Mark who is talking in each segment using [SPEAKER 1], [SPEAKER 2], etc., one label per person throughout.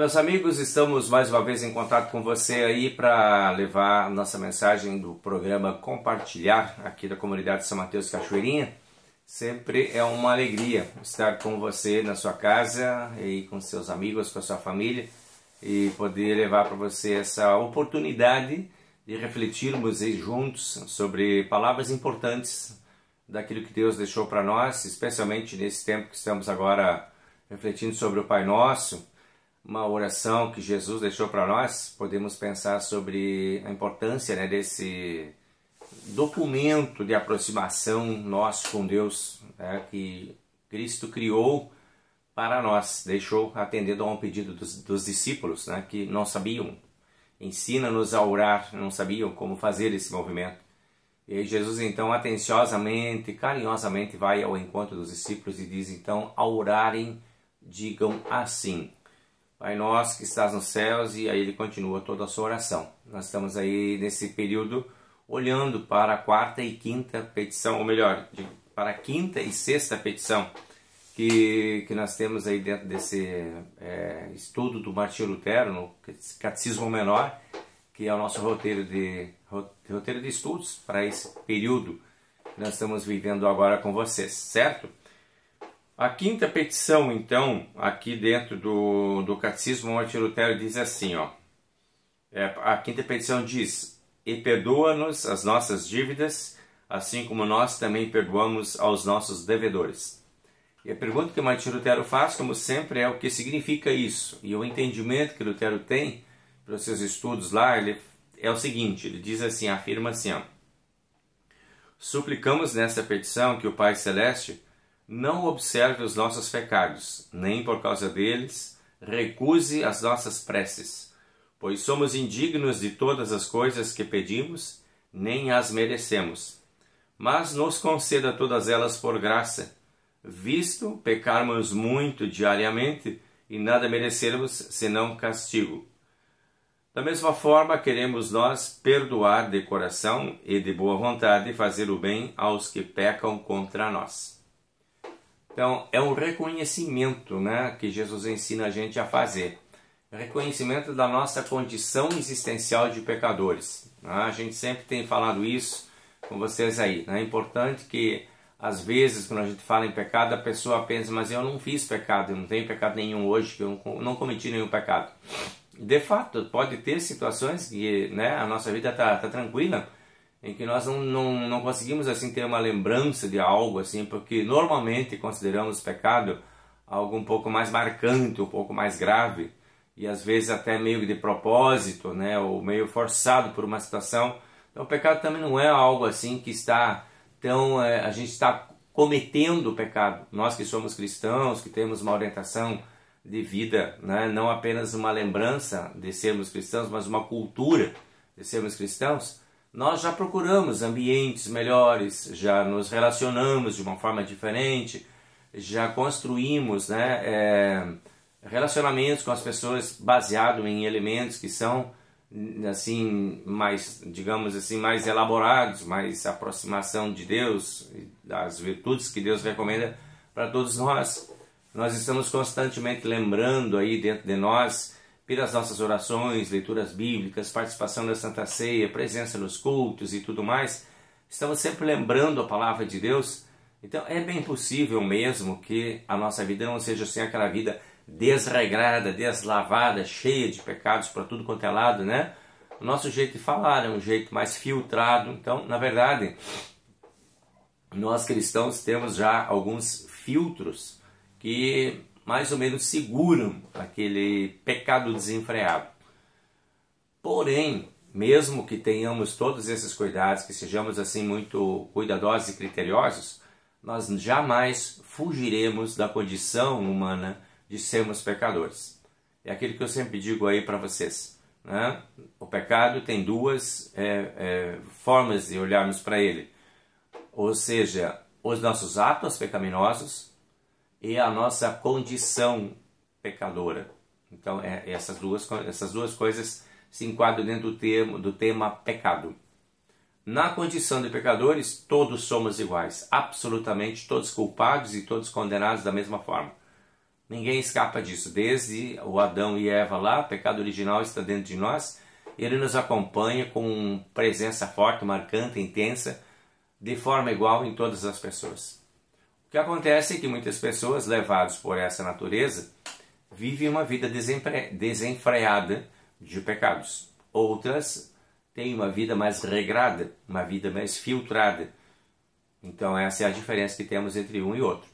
[SPEAKER 1] meus amigos, estamos mais uma vez em contato com você aí para levar nossa mensagem do programa Compartilhar aqui da comunidade São Mateus Cachoeirinha. Sempre é uma alegria estar com você na sua casa e com seus amigos, com a sua família e poder levar para você essa oportunidade de refletirmos aí juntos sobre palavras importantes daquilo que Deus deixou para nós, especialmente nesse tempo que estamos agora refletindo sobre o Pai Nosso. Uma oração que Jesus deixou para nós, podemos pensar sobre a importância, desse documento de aproximação nosso com Deus, que Cristo criou para nós, deixou atendendo a um pedido dos discípulos, que não sabiam, ensina-nos a orar, não sabiam como fazer esse movimento. E aí Jesus então atenciosamente, carinhosamente vai ao encontro dos discípulos e diz então, ao orarem, digam assim: Pai nosso que estás nos céus, e aí ele continua toda a sua oração. Nós estamos aí nesse período olhando para a quarta e quinta petição, ou melhor, para a quinta e sexta petição que nós temos aí dentro desse estudo do Martinho Lutero, no Catecismo Menor, que é o nosso roteiro de estudos para esse período que nós estamos vivendo agora com vocês, certo? A quinta petição, então, aqui dentro do Catecismo Martinho Lutero diz assim, a quinta petição diz: e perdoa-nos as nossas dívidas, assim como nós também perdoamos aos nossos devedores. E a pergunta que Martinho Lutero faz, como sempre, é o que significa isso. E o entendimento que Lutero tem para os seus estudos lá, ele é o seguinte, ele diz assim, afirma assim, suplicamos nesta petição que o Pai Celeste não observe os nossos pecados, nem por causa deles recuse as nossas preces, pois somos indignos de todas as coisas que pedimos, nem as merecemos. Mas nos conceda todas elas por graça, visto pecarmos muito diariamente e nada merecermos senão castigo. Da mesma forma, queremos nós perdoar de coração e de boa vontade fazer o bem aos que pecam contra nós. Então, é um reconhecimento que Jesus ensina a gente a fazer. Reconhecimento da nossa condição existencial de pecadores. A gente sempre tem falado isso com vocês aí. É importante que, às vezes, quando a gente fala em pecado, a pessoa pensa, mas eu não fiz pecado, eu não tenho pecado nenhum hoje, que eu não cometi nenhum pecado. De fato, pode ter situações que a nossa vida está tranquila, em que nós não conseguimos assim ter uma lembrança de algo assim, porque normalmente consideramos pecado algo um pouco mais marcante, um pouco mais grave, e às vezes até meio de propósito, ou meio forçado por uma situação. Então o pecado também não é algo assim que está tão... a gente está cometendo o pecado. Nós que somos cristãos, que temos uma orientação de vida, não apenas uma lembrança de sermos cristãos, mas uma cultura de sermos cristãos, nós já procuramos ambientes melhores, já nos relacionamos de uma forma diferente, já construímos relacionamentos com as pessoas baseados em elementos que são assim mais, digamos assim, mais elaborados, mais aproximação de Deus, das virtudes que Deus recomenda para todos nós. Nós estamos constantemente lembrando aí dentro de nós, pelas nossas orações, leituras bíblicas, participação da Santa Ceia, presença nos cultos e tudo mais, estamos sempre lembrando a palavra de Deus. Então é bem possível mesmo que a nossa vida não seja assim aquela vida desregrada, deslavada, cheia de pecados para tudo quanto é lado, O nosso jeito de falar é um jeito mais filtrado. Então, na verdade, nós cristãos temos já alguns filtros que mais ou menos seguram aquele pecado desenfreado. Porém, mesmo que tenhamos todos esses cuidados, que sejamos assim muito cuidadosos e criteriosos, nós jamais fugiremos da condição humana de sermos pecadores. É aquilo que eu sempre digo aí para vocês. O pecado tem duas formas de olharmos para ele. Ou seja, os nossos atos pecaminosos e a nossa condição pecadora. Então, essas duas coisas se enquadram dentro do tema pecado. Na condição de pecadores, todos somos iguais, absolutamente todos culpados e todos condenados da mesma forma. Ninguém escapa disso. Desde o Adão e Eva lá, o pecado original está dentro de nós. Ele nos acompanha com presença forte, marcante, intensa, de forma igual em todas as pessoas. O que acontece é que muitas pessoas, levadas por essa natureza, vivem uma vida desenfreada de pecados. Outras têm uma vida mais regrada, uma vida mais filtrada. Então essa é a diferença que temos entre um e outro.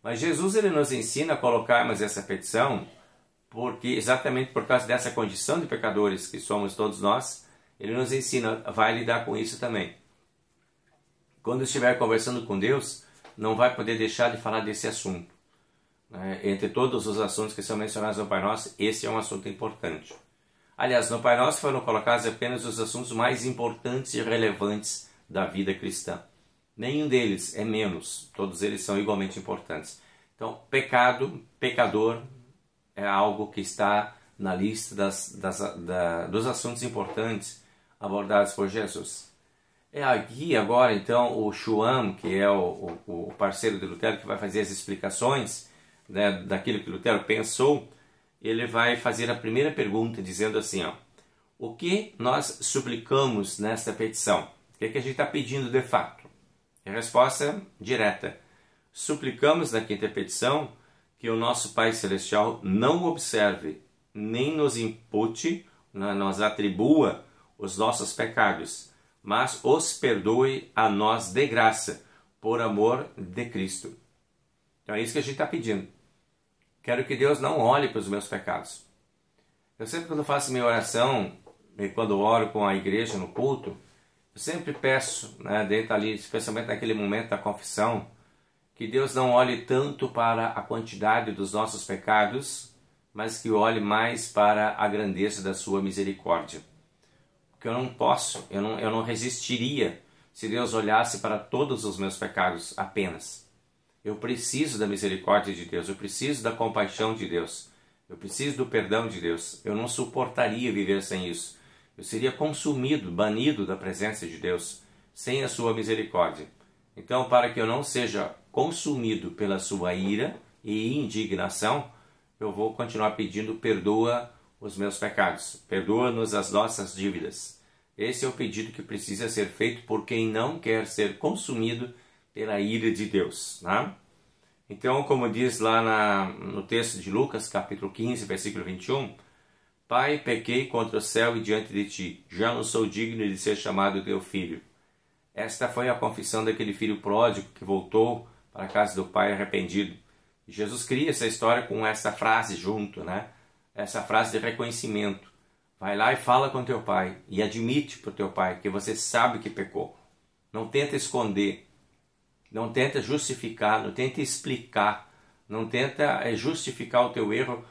[SPEAKER 1] Mas Jesus ele nos ensina a colocarmos essa petição porque exatamente por causa dessa condição de pecadores que somos todos nós, ele nos ensina, vai lidar com isso também. Quando estiver conversando com Deus, não vai poder deixar de falar desse assunto. Entre todos os assuntos que são mencionados no Pai Nosso, esse é um assunto importante. Aliás, no Pai Nosso foram colocados apenas os assuntos mais importantes e relevantes da vida cristã. Nenhum deles é menos, todos eles são igualmente importantes. Então, pecado, pecador, é algo que está na lista dos assuntos importantes abordados por Jesus. É aqui agora, então, o Schwam, que é o parceiro de Lutero, que vai fazer as explicações, né, daquilo que Lutero pensou, ele vai fazer a primeira pergunta, dizendo assim, ó, o que nós suplicamos nesta petição? O que é que a gente está pedindo de fato? A resposta direta. Suplicamos na quinta petição que o nosso Pai Celestial não observe, nem nos impute, nos atribua os nossos pecados, mas os perdoe a nós de graça, por amor de Cristo. Então é isso que a gente está pedindo. Quero que Deus não olhe para os meus pecados. Eu sempre quando faço minha oração, e quando oro com a igreja no culto, eu sempre peço, né, dentro ali, especialmente naquele momento da confissão, que Deus não olhe tanto para a quantidade dos nossos pecados, mas que olhe mais para a grandeza da sua misericórdia. Porque eu não posso, eu não resistiria se Deus olhasse para todos os meus pecados apenas. Eu preciso da misericórdia de Deus, eu preciso da compaixão de Deus, eu preciso do perdão de Deus. Eu não suportaria viver sem isso. Eu seria consumido, banido da presença de Deus, sem a sua misericórdia. Então, para que eu não seja consumido pela sua ira e indignação, eu vou continuar pedindo, perdoa os meus pecados, perdoa-nos as nossas dívidas. Esse é o pedido que precisa ser feito por quem não quer ser consumido pela ira de Deus. Né? Então, como diz lá no texto de Lucas, capítulo 15, versículo 21, Pai, pequei contra o céu e diante de ti, já não sou digno de ser chamado teu filho. Esta foi a confissão daquele filho pródigo que voltou para a casa do pai arrependido. E Jesus cria essa história com essa frase junto, né? Essa frase de reconhecimento. Vai lá e fala com teu pai e admite para o teu pai que você sabe que pecou. Não tenta esconder, não tenta justificar, não tenta explicar, não tenta justificar o teu erro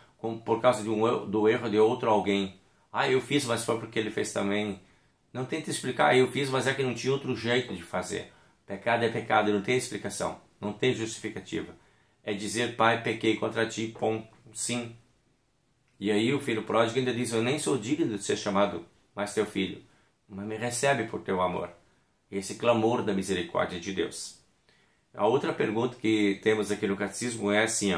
[SPEAKER 1] por causa do erro de outro alguém. Eu fiz, mas foi porque ele fez também. Não tenta explicar, eu fiz, mas é que não tinha outro jeito de fazer. Pecado é pecado, não tem explicação, não tem justificativa. É dizer, pai, pequei contra ti, ponto, sim. E aí o filho pródigo ainda diz, eu nem sou digno de ser chamado mais teu filho, mas me recebe por teu amor. Esse clamor da misericórdia de Deus. A outra pergunta que temos aqui no catecismo é assim,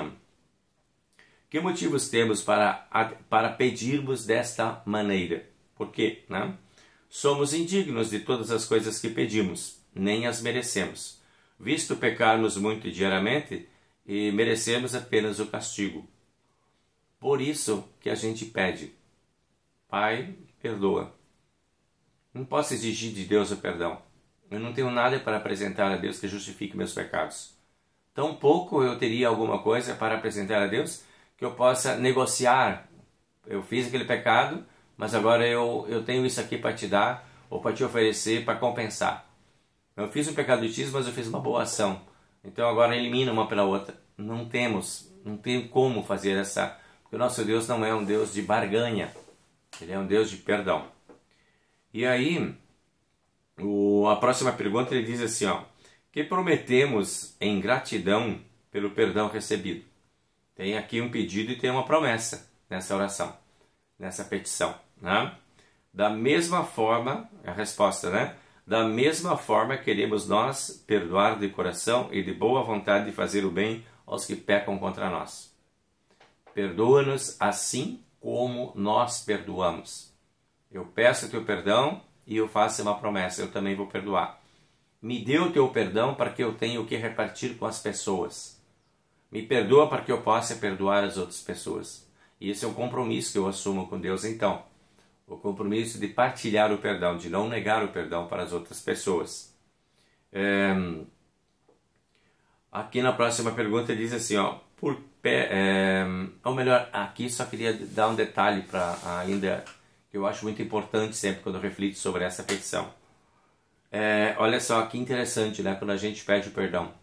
[SPEAKER 1] que motivos temos para pedirmos desta maneira? Por quê? Né? Somos indignos de todas as coisas que pedimos, nem as merecemos, visto pecarmos muito diariamente e merecemos apenas o castigo. Por isso que a gente pede, Pai, perdoa. Não posso exigir de Deus o perdão. Eu não tenho nada para apresentar a Deus que justifique meus pecados. Tampouco eu teria alguma coisa para apresentar a Deus que eu possa negociar. Eu fiz aquele pecado, mas agora eu tenho isso aqui para te dar ou para te oferecer para compensar. Eu fiz um pecado X, mas eu fiz uma boa ação. Então agora elimina uma pela outra. Não tem como fazer essa... Porque o nosso Deus não é um Deus de barganha. Ele é um Deus de perdão. E aí, a próxima pergunta ele diz assim, que prometemos em gratidão pelo perdão recebido. Tem aqui um pedido e tem uma promessa nessa oração, nessa petição. Né? Da mesma forma, a resposta, né? Da mesma forma queremos nós perdoar de coração e de boa vontade de fazer o bem aos que pecam contra nós. perdoa-nos assim como nós perdoamos. Eu peço o teu perdão e eu faço uma promessa, eu também vou perdoar. Me dê o teu perdão para que eu tenha o que repartir com as pessoas. Me perdoa para que eu possa perdoar as outras pessoas. E esse é um compromisso que eu assumo com Deus então. O compromisso de partilhar o perdão, de não negar o perdão para as outras pessoas. Aqui na próxima pergunta diz assim, ó, ou melhor, aqui só queria dar um detalhe para ainda, que eu acho muito importante sempre quando eu reflito sobre essa petição. Olha só que interessante, né? Quando a gente pede perdão.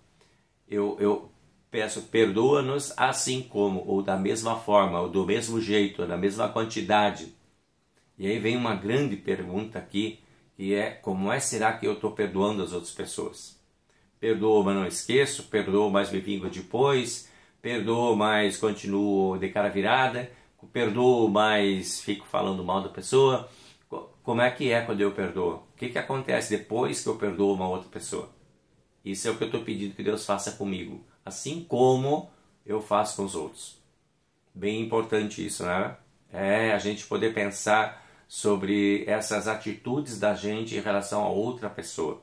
[SPEAKER 1] Eu peço, perdoa-nos assim como, ou da mesma forma, ou do mesmo jeito, ou da mesma quantidade. E aí vem uma grande pergunta aqui, que é, como será que eu estou perdoando as outras pessoas? Perdoo, mas não esqueço, perdoo, mas me vingo depois, perdoo, mas continuo de cara virada, perdoo, mas fico falando mal da pessoa. Como é quando eu perdoo? O que acontece depois que eu perdoo uma outra pessoa? Isso é o que eu estou pedindo que Deus faça comigo, assim como eu faço com os outros. Bem importante isso, né? A gente poder pensar sobre essas atitudes da gente em relação a outra pessoa.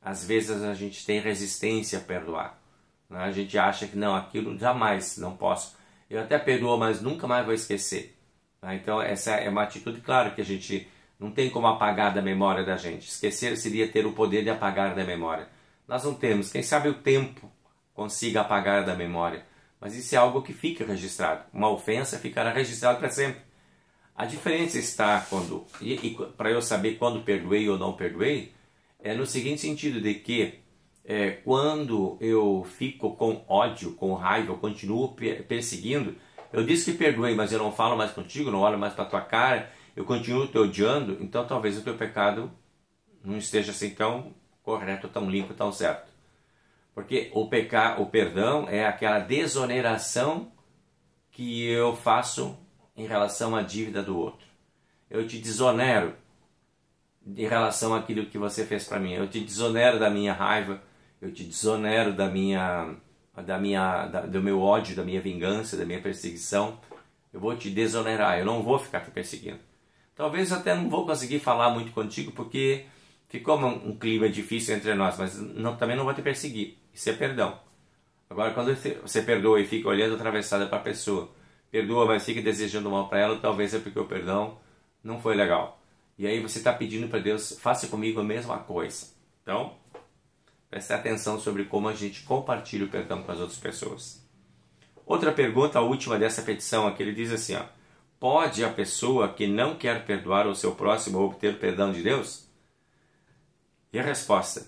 [SPEAKER 1] Às vezes a gente tem resistência a perdoar, né? A gente acha que não, aquilo jamais, não posso. Eu até perdoo, mas nunca mais vou esquecer, né? Então essa é uma atitude, claro, que a gente não tem como apagar da memória da gente. Esquecer seria ter o poder de apagar da memória. Nós não temos. Quem sabe o tempo consiga apagar da memória. Mas isso é algo que fica registrado. Uma ofensa ficará registrada para sempre. A diferença está quando... E para eu saber quando perdoei ou não perdoei, é no seguinte sentido de que quando eu fico com ódio, com raiva, eu continuo perseguindo, eu disse que perdoei, mas eu não falo mais contigo, não olho mais para a tua cara, eu continuo te odiando, então talvez o teu pecado não esteja assim tão correto, tão limpo, tão certo. Porque o perdão é aquela desoneração que eu faço em relação à dívida do outro. Eu te desonero em relação àquilo que você fez para mim. Eu te desonero da minha raiva, eu te desonero do meu ódio, da minha vingança, da minha perseguição. Eu vou te desonerar, eu não vou ficar te perseguindo. Talvez eu até não vou conseguir falar muito contigo porque ficou um clima difícil entre nós, mas também não vou te perseguir. Isso é perdão. Agora, quando você perdoa e fica olhando atravessada para a pessoa, perdoa, mas fica desejando mal para ela, talvez é porque o perdão não foi legal. E aí você está pedindo para Deus, faça comigo a mesma coisa. Então, preste atenção sobre como a gente compartilha o perdão com as outras pessoas. Outra pergunta, a última dessa petição aqui, ele diz assim, ó, pode a pessoa que não quer perdoar o seu próximo obter o perdão de Deus? E a resposta,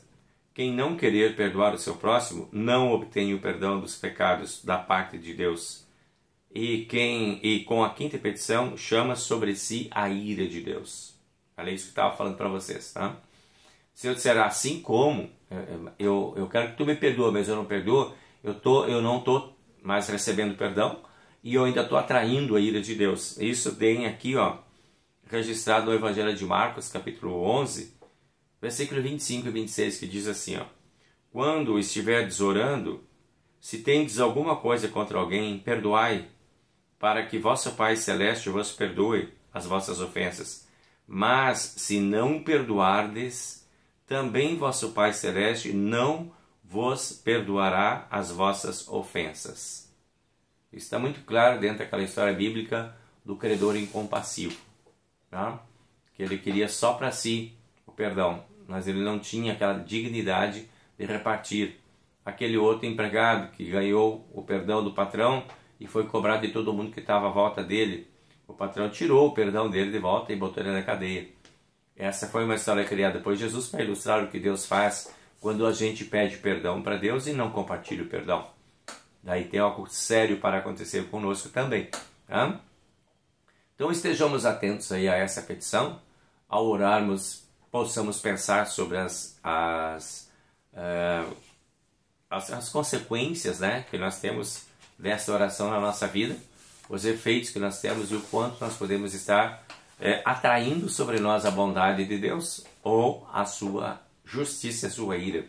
[SPEAKER 1] quem não querer perdoar o seu próximo não obtém o perdão dos pecados da parte de Deus. E com a quinta petição, chama sobre si a ira de Deus. Olha isso que eu estava falando para vocês, tá? Se eu disser assim como, eu quero que tu me perdoe, mas eu não perdoo, eu não estou mais recebendo perdão e eu ainda estou atraindo a ira de Deus. Isso tem aqui, ó, registrado no Evangelho de Marcos, capítulo 11, versículo 25 e 26, que diz assim, ó, quando estiverdes orando, se tendes alguma coisa contra alguém, perdoai, para que vosso Pai Celeste vos perdoe as vossas ofensas. Mas se não perdoardes, também vosso Pai Celeste não vos perdoará as vossas ofensas. Isso está muito claro dentro daquela história bíblica do credor incompassivo, tá? Que ele queria só para si o perdão, mas ele não tinha aquela dignidade de repartir. Aquele outro empregado que ganhou o perdão do patrão e foi cobrado de todo mundo que estava à volta dele, o patrão tirou o perdão dele de volta e botou ele na cadeia. Essa foi uma história criada por Jesus para ilustrar o que Deus faz quando a gente pede perdão para Deus e não compartilha o perdão. Daí tem algo sério para acontecer conosco também, tá? Então estejamos atentos aí a essa petição. Ao orarmos, possamos pensar sobre as consequências, né, que nós temos dessa oração na nossa vida, os efeitos que nós temos e o quanto nós podemos estar atraindo sobre nós a bondade de Deus ou a sua justiça, a sua ira.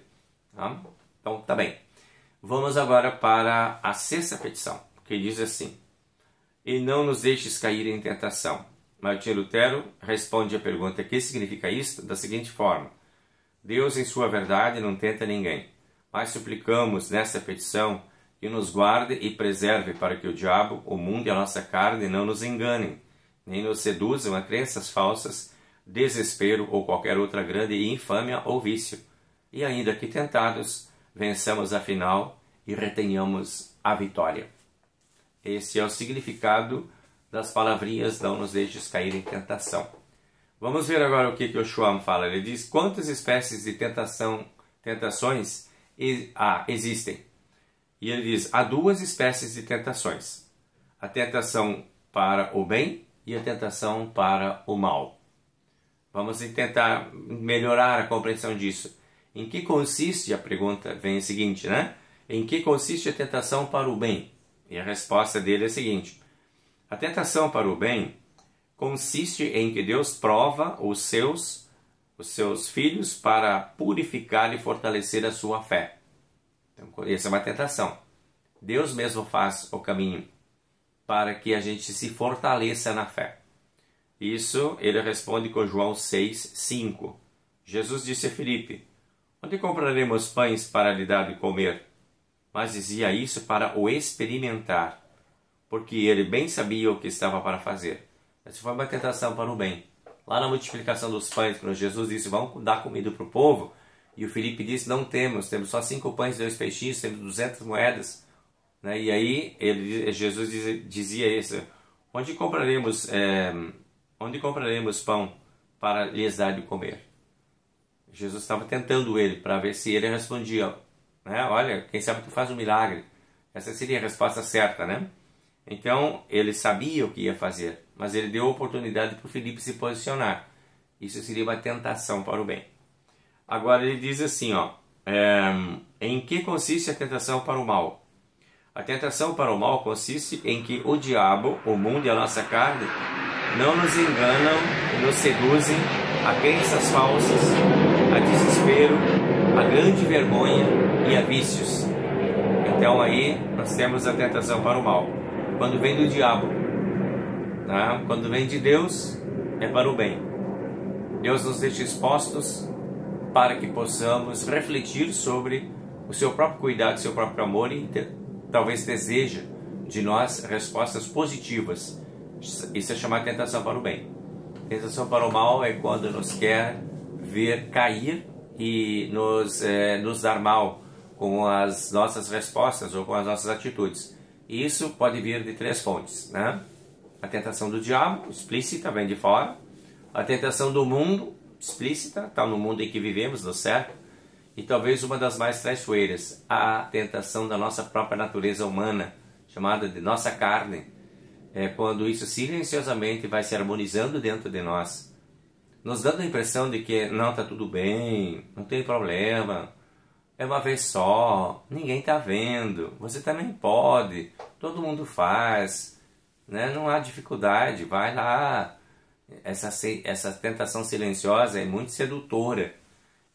[SPEAKER 1] Tá? Então, tá bem. Vamos agora para a sexta petição, que diz assim, e não nos deixes cair em tentação. Martinho Lutero responde à pergunta: que significa isto? Da seguinte forma: Deus, em sua verdade, não tenta ninguém, mas suplicamos nessa petição que nos guarde e preserve para que o diabo, o mundo e a nossa carne não nos enganem, nem nos seduzam a crenças falsas, desespero ou qualquer outra grande infâmia ou vício, e ainda que tentados, vençamos afinal e retenhamos a vitória. Esse é o significado das palavrinhas não nos deixes cair em tentação. Vamos ver agora o que o Schwam fala. Ele diz: quantas espécies de tentações existem? E ele diz: há duas espécies de tentações. A tentação para o bem e a tentação para o mal. Vamos tentar melhorar a compreensão disso. Em que consiste, a pergunta vem a seguinte, né? Em que consiste a tentação para o bem? E a resposta dele é a seguinte: a tentação para o bem consiste em que Deus prova os seus filhos para purificar e fortalecer a sua fé. Então, essa é uma tentação. Deus mesmo faz o caminho para que a gente se fortaleça na fé. Isso ele responde com João 6:5. Jesus disse a Filipe: onde compraremos pães para lhe dar de comer? Mas dizia isso para o experimentar, porque ele bem sabia o que estava para fazer. Essa foi uma tentação para o bem. Lá na multiplicação dos pães, quando Jesus disse: vamos dar comida para o povo, e o Filipe disse: não temos só 5 pães e 2 peixinhos, temos 200 moedas. Né? E aí Jesus dizia isso: onde compraremos pão para lhes dar de comer? Jesus estava tentando ele para ver se ele respondia, né? Olha, quem sabe tu faz um milagre. Essa seria a resposta certa, né? Então ele sabia o que ia fazer, mas ele deu a oportunidade para o Filipe se posicionar. Isso seria uma tentação para o bem. Agora ele diz assim, em que consiste a tentação para o mal? A tentação para o mal consiste em que o diabo, o mundo e a nossa carne não nos enganam e nos seduzem a crenças falsas, a desespero, a grande vergonha e a vícios. Então aí nós temos a tentação para o mal. Quando vem do diabo, tá? Quando vem de Deus, é para o bem. Deus nos deixa expostos para que possamos refletir sobre o seu próprio cuidado, o seu próprio amor e talvez deseja de nós respostas positivas. Isso é chamado de tentação para o bem. Tentação para o mal é quando nos quer ver cair e nos dar mal com as nossas respostas ou com as nossas atitudes. E isso pode vir de 3 fontes, né? A tentação do diabo, explícita, vem de fora. A tentação do mundo, explícita, está no mundo em que vivemos, no certo. E talvez uma das mais traiçoeiras, a tentação da nossa própria natureza humana, chamada de nossa carne. É quando isso silenciosamente vai se harmonizando dentro de nós, nos dando a impressão de que não, está tudo bem, não tem problema, é uma vez só, ninguém está vendo, você também pode, todo mundo faz, né? Não há dificuldade, vai lá. Essa tentação silenciosa é muito sedutora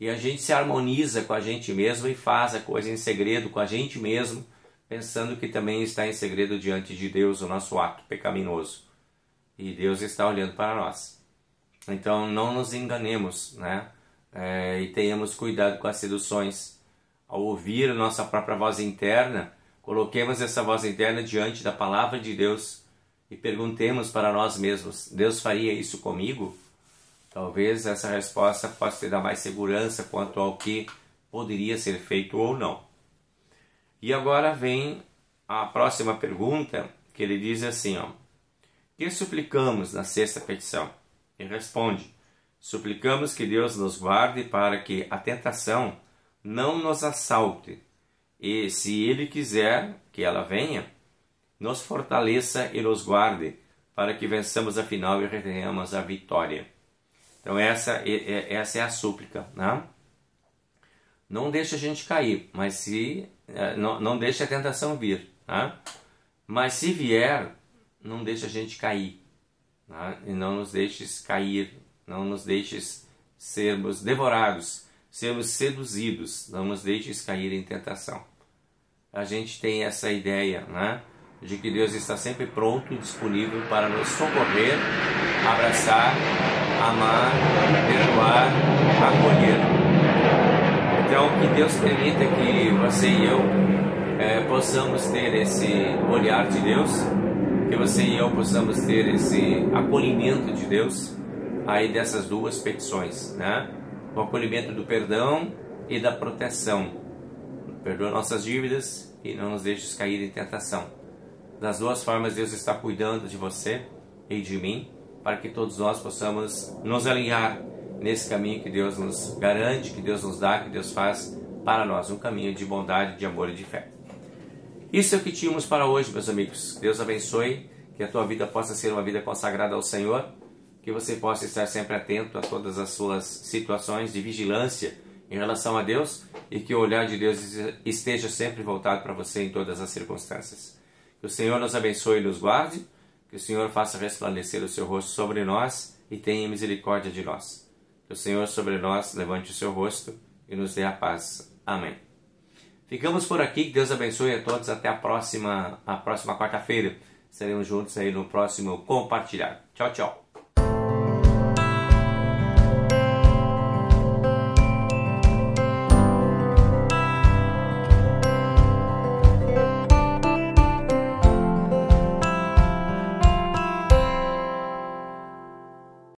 [SPEAKER 1] e a gente se harmoniza com a gente mesmo e faz a coisa em segredo com a gente mesmo, pensando que também está em segredo diante de Deus o nosso ato pecaminoso. E Deus está olhando para nós. Então não nos enganemos, né? E tenhamos cuidado com as seduções. Ao ouvir a nossa própria voz interna, coloquemos essa voz interna diante da palavra de Deus e perguntemos para nós mesmos: Deus faria isso comigo? Talvez essa resposta possa te dar mais segurança quanto ao que poderia ser feito ou não. E agora vem a próxima pergunta, que ele diz assim, que suplicamos na 6ª petição? E responde: suplicamos que Deus nos guarde para que a tentação não nos assalte, e se Ele quiser que ela venha, nos fortaleça e nos guarde, para que vençamos afinal e retenhamos a vitória. Então essa é a súplica, né? Não deixe a gente cair, mas não deixe a tentação vir, né? Mas se vier, não deixe a gente cair, né? E não nos deixes cair, não nos deixes sermos devorados, sermos seduzidos, não nos deixes cair em tentação. A gente tem essa ideia, né? de que Deus está sempre pronto e disponível para nos socorrer, abraçar, amar, perdoar, acolher. Então, que Deus permita que você e eu possamos ter esse olhar de Deus, que você e eu possamos ter esse acolhimento de Deus aí dessas duas petições, né? O acolhimento do perdão e da proteção. Perdoa nossas dívidas e não nos deixes cair em tentação. Das duas formas, Deus está cuidando de você e de mim, para que todos nós possamos nos alinhar nesse caminho que Deus nos garante, que Deus nos dá, que Deus faz para nós, um caminho de bondade, de amor e de fé. Isso é o que tínhamos para hoje, meus amigos. Deus abençoe, que a tua vida possa ser uma vida consagrada ao Senhor, que você possa estar sempre atento a todas as suas situações de vigilância em relação a Deus e que o olhar de Deus esteja sempre voltado para você em todas as circunstâncias. Que o Senhor nos abençoe e nos guarde, que o Senhor faça resplandecer o seu rosto sobre nós e tenha misericórdia de nós. Que o Senhor sobre nós levante o seu rosto e nos dê a paz. Amém. Ficamos por aqui, que Deus abençoe a todos, até a próxima quarta-feira. Estaremos juntos aí no próximo Compartilhar. Tchau, tchau.